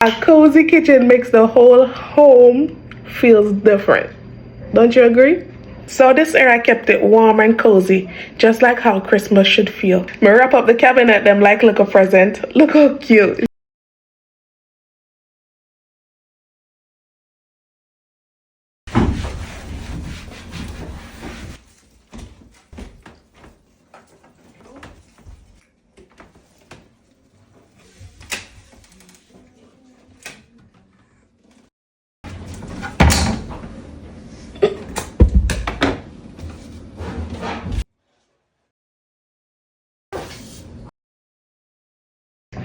A cozy kitchen makes the whole home feels different. Don't you agree? So this year I kept it warm and cozy, just like how Christmas should feel. Me wrap up the cabinet them like little present. Look how cute.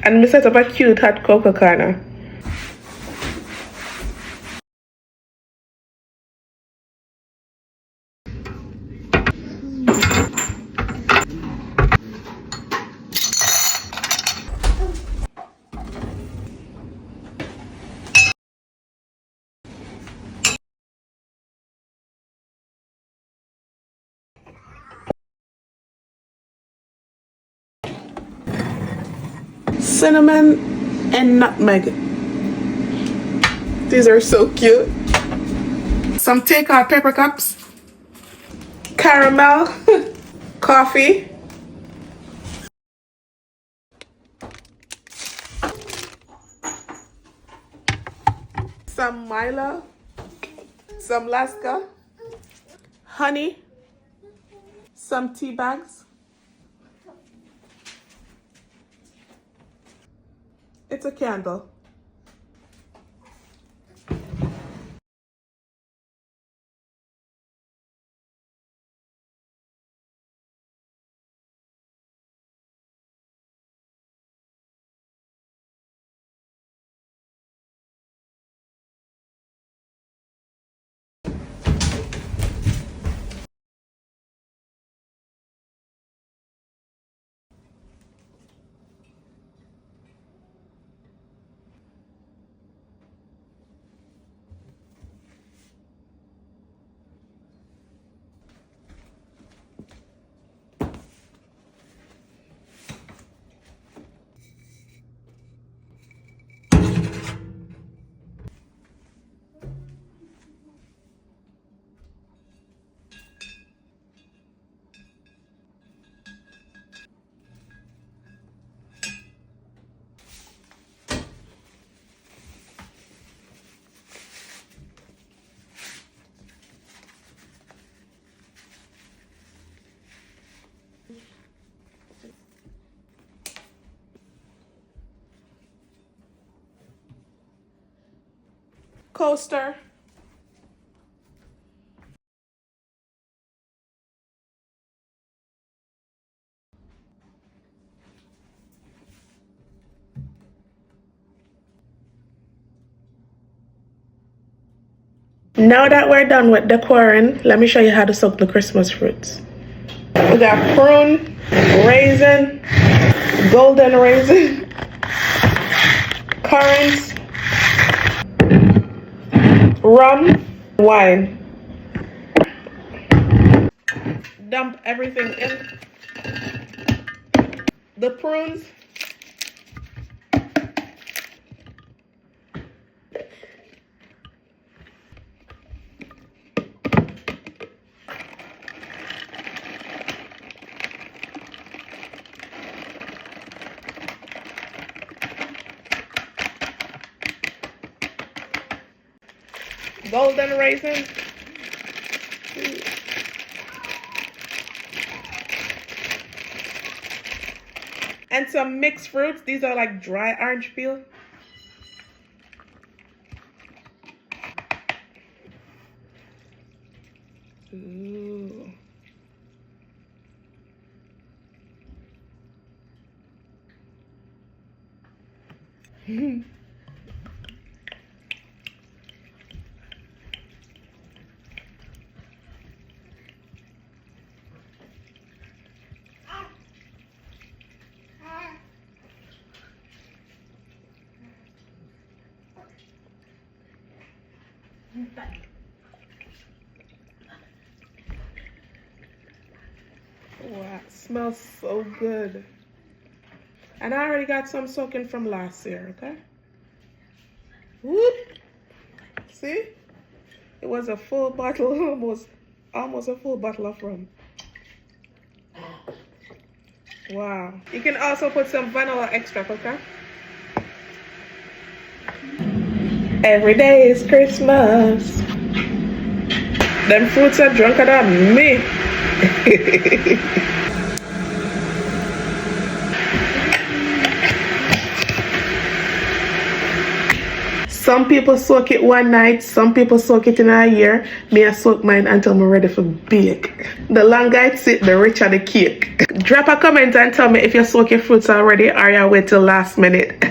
And we set up a cute hot cocoa corner. Cinnamon and nutmeg. These are so cute. Some takeout pepper cups. Caramel. Coffee. Some Milo. Some Laska. Honey. Some tea bags. It's a candle. Coaster. Now that we're done with decoring, let me show you how to soak the Christmas fruits. We got prune, raisin, golden raisin, currant, rum, wine. Dump everything in. The prunes. Golden raisins. And some mixed fruits. These are like dry orange peel. Ooh. Wow, it smells so good. And I already got some soaking from last year, okay? Whoop. See? It was a full bottle, almost a full bottle of rum. Wow. You can also put some vanilla extract, okay? Every day is Christmas. Them fruits are drunker than me. Some people soak it one night, some people soak it in a year. Me, I soak mine until I'm ready for bake. The longer it sit, the richer the cake. Drop a comment and tell me if you soak your fruits already or you wait till last minute.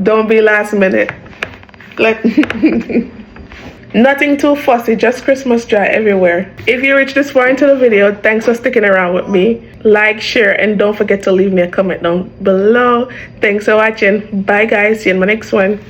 Don't be last minute. Like nothing too fussy, just Christmas joy everywhere. If you reached this far into the video, thanks for sticking around with me. Like, share, and don't forget to leave me a comment down below. Thanks for watching. Bye guys, see you in my next one.